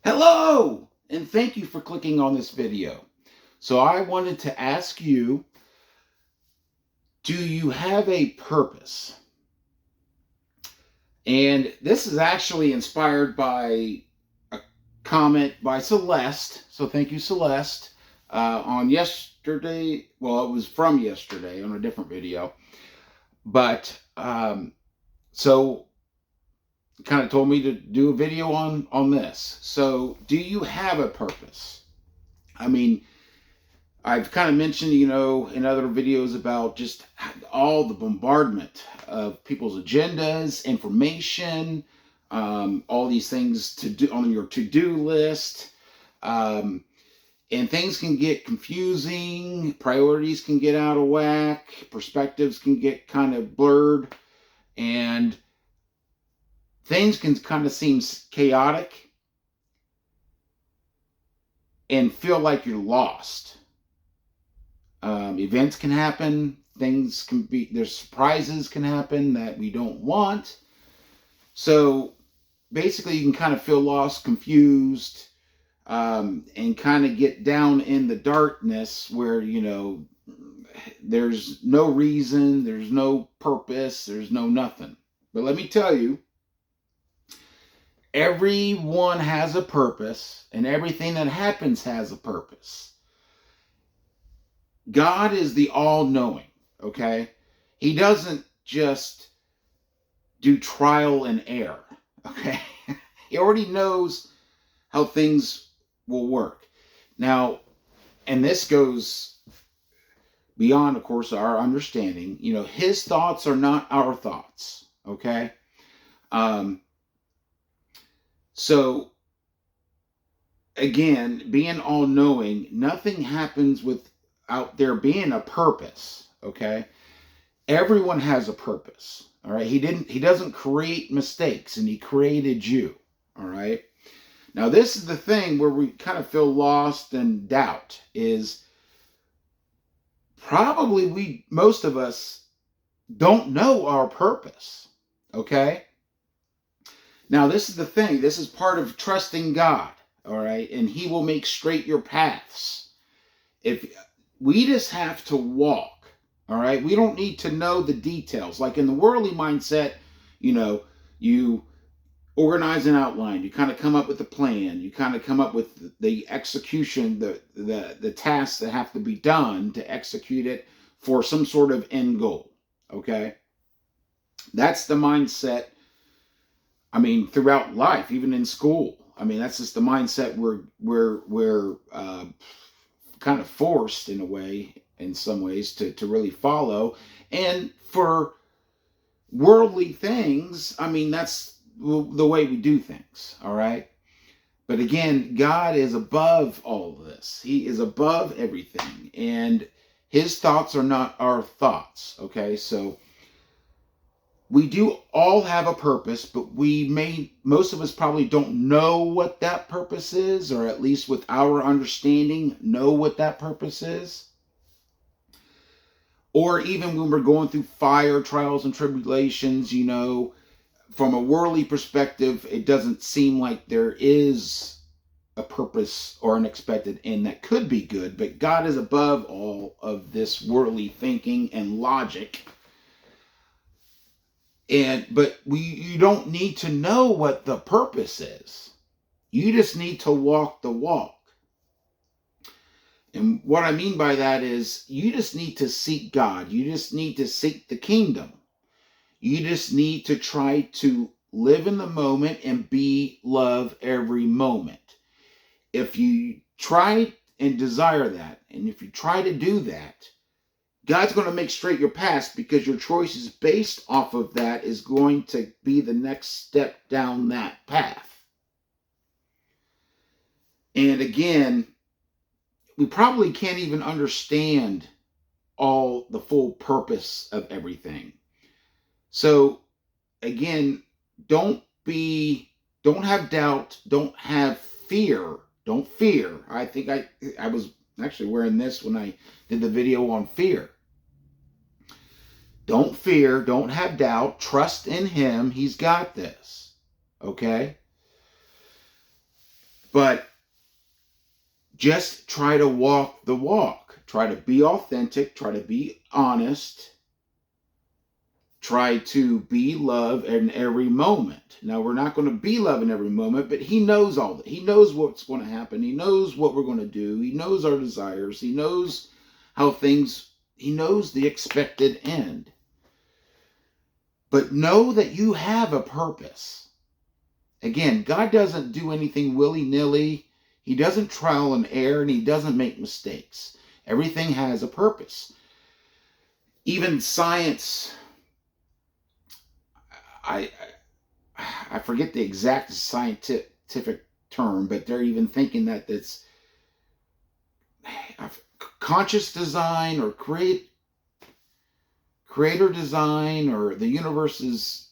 Hello, and thank you for clicking on this video. So I wanted to ask you, do you have a purpose? And this is actually inspired by a comment by Celeste. So thank you, Celeste, on yesterday. Well, it was from yesterday on a different video. But so kind of told me to do a video on this. So do you have a purpose? I mean, I've kind of mentioned, in other videos about just all the bombardment of people's agendas, information, all these things to do on your to-do list. Um, and things can get confusing, priorities can get out of whack, perspectives can get kind of blurred, and things can kind of seem chaotic and feel like you're lost. Events can happen, things can be, there's surprises can happen that we don't want. So basically, you can kind of feel lost, confused, and kind of get down in the darkness where, there's no reason, there's no purpose, there's no nothing. But let me tell you, everyone has a purpose, and everything that happens has a purpose. God is the all-knowing, okay? He doesn't just do trial and error, okay? He already knows how things will work. Now, and this goes beyond, of course, our understanding. His thoughts are not our thoughts, okay? So, again, being all-knowing, nothing happens without there being a purpose, okay? Everyone has a purpose, all right? He doesn't create mistakes, and he created you, all right? Now, this is the thing where we kind of feel lost and doubt is probably most of us don't know our purpose, okay? Now, this is the thing. This is part of trusting God, all right? And he will make straight your paths. If we just have to walk, all right? We don't need to know the details. Like in the worldly mindset, you organize an outline, you kind of come up with a plan, you kind of come up with the execution, the tasks that have to be done to execute it for some sort of end goal, okay? That's the mindset. I mean, throughout life, even in school. I mean, that's just the mindset we're kind of forced in a way, in some ways, to really follow. And for worldly things, I mean, that's the way we do things, all right? But again, God is above all of this. He is above everything. And his thoughts are not our thoughts, okay? So we do all have a purpose, but most of us probably don't know what that purpose is, or at least with our understanding, know what that purpose is. Or even when we're going through fire, trials, and tribulations, from a worldly perspective, it doesn't seem like there is a purpose or an expected end that could be good, but God is above all of this worldly thinking and logic. But you don't need to know what the purpose is. You just need to walk the walk. And what I mean by that is you just need to seek God. You just need to seek the kingdom. You just need to try to live in the moment and love every moment. If you try and desire that, and if you try to do that, God's going to make straight your path, because your choices based off of that is going to be the next step down that path. And again, we probably can't even understand all the full purpose of everything. So again, don't have doubt, don't have fear, don't fear. I think I was actually wearing this when I did the video on fear. Don't fear, don't have doubt, trust in him. He's got this. Okay? But just try to walk the walk. Try to be authentic. Try to be honest. Try to be love in every moment. Now, we're not going to be love in every moment, but he knows all that. He knows what's going to happen. He knows what we're going to do. He knows our desires. He knows he knows the expected end. But know that you have a purpose. Again, God doesn't do anything willy-nilly. He doesn't trial and error, and he doesn't make mistakes. Everything has a purpose. Even science, I forget the exact scientific term, but they're even thinking that it's conscious design or creator design, or the universe is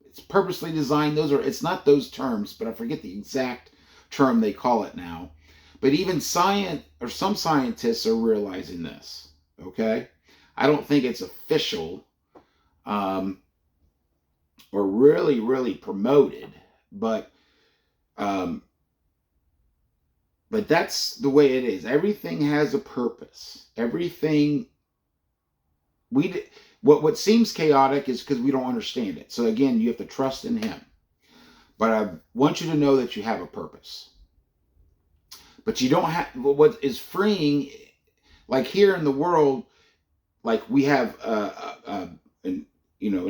it's purposely designed. It's not those terms, but I forget the exact term they call it now. But even science, or some scientists, are realizing this. Okay, I don't think it's official, or really promoted, but that's the way it is. Everything has a purpose. Everything what seems chaotic is because we don't understand it. So again, you have to trust in him. But I want you to know that you have a purpose. But you don't have, what is freeing, like here in the world, like we have an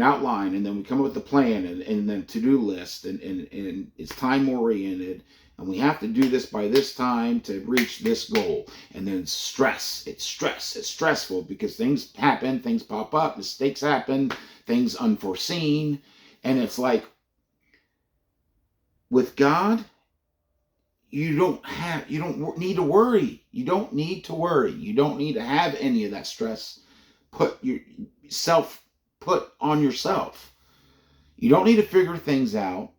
outline, and then we come up with a plan, and then to-do list, and it's time oriented, and we have to do this by this time to reach this goal. And then it's stressful because things happen, things pop up, mistakes happen, things unforeseen. And it's like, with God, you don't need to worry. You don't need to worry. You don't need to have any of that stress put on yourself. You don't need to figure things out.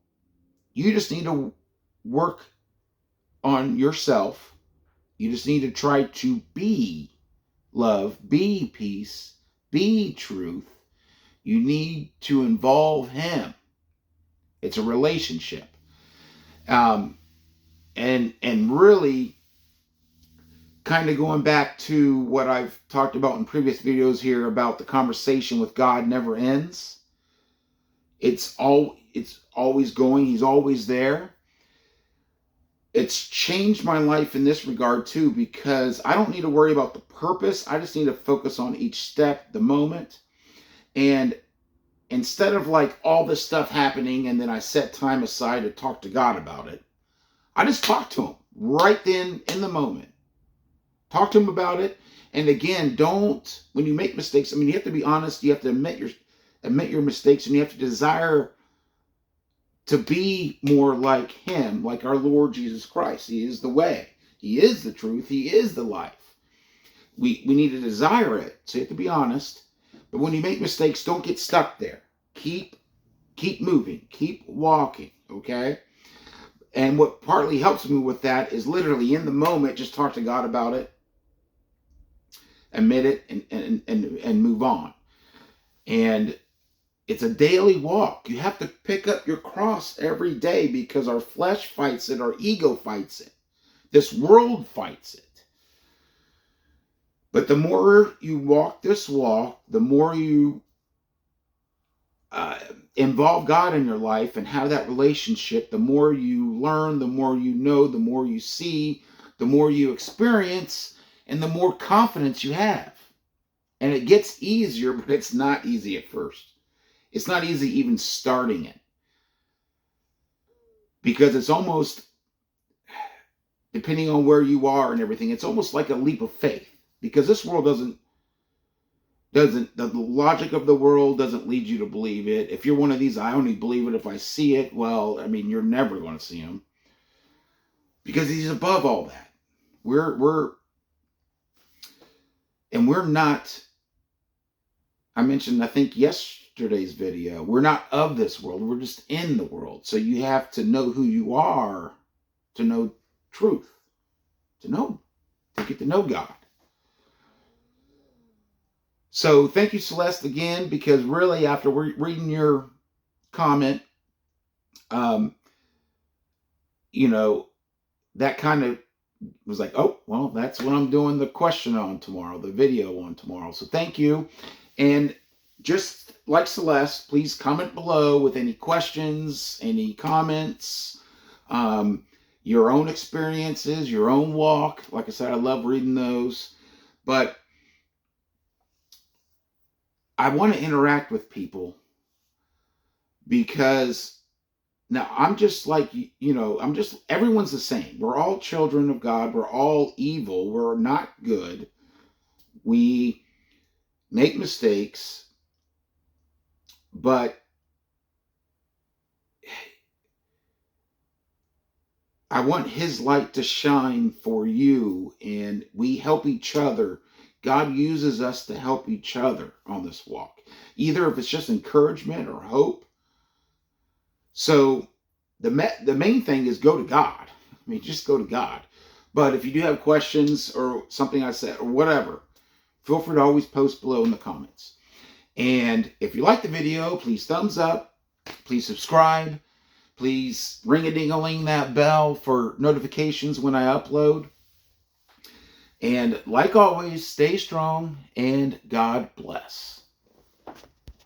You just need to work on yourself. You just need to try to be love, be peace, be truth. You need to involve him. It's a relationship. And really kind of going back to what I've talked about in previous videos here about the conversation with God never ends. It's always going. He's always there. It's changed my life in this regard too, because I don't need to worry about the purpose. I just need to focus on each step, the moment. And instead of like all this stuff happening and then I set time aside to talk to God about it, I just talk to him right then in the moment. Talk to him about it. And again, when you make mistakes, you have to be honest. You have to admit your mistakes, and you have to desire to be more like him, like our Lord Jesus Christ. He is the way. He is the truth. He is the life. We need to desire it. So you have to be honest. But when you make mistakes, don't get stuck there. Keep moving. Keep walking. Okay? And what partly helps me with that is literally in the moment, just talk to God about it, admit it, and move on. And it's a daily walk. You have to pick up your cross every day, because our flesh fights it, our ego fights it, this world fights it. But the more you walk this walk, the more you involve God in your life and have that relationship, the more you learn, the more you know, the more you see, the more you experience, and the more confidence you have. And it gets easier, but it's not easy at first. It's not easy even starting it, because it's almost, depending on where you are and everything, it's almost like a leap of faith, because this world the logic of the world doesn't lead you to believe it. If you're one of these, I only believe it if I see it, well, you're never going to see him, because he's above all that. We're not, I mentioned, I think yesterday's video, we're not of this world, we're just in the world. So you have to know who you are to know truth, to get to know God. So thank you, Celeste, again, because really after reading your comment, you know, that kind of was like, oh, well, that's what I'm doing the question on tomorrow, the video on tomorrow. So thank you. And just like Celeste, please comment below with any questions, any comments, um, your own experiences, your own walk. Like I said, I love reading those. But I want to interact with people because now I'm just like, I'm just, everyone's the same. We're all children of God. We're all evil. We're not good. We make mistakes, but I want his light to shine for you, and we help each other. God uses us to help each other on this walk, either if it's just encouragement or hope. So the main thing is go to God. I mean, just go to God. But if you do have questions or something I said or whatever, feel free to always post below in the comments. And if you like the video, please thumbs up, please subscribe, please ring-a-ding-a-ling that bell for notifications when I upload. And like always, stay strong and God bless.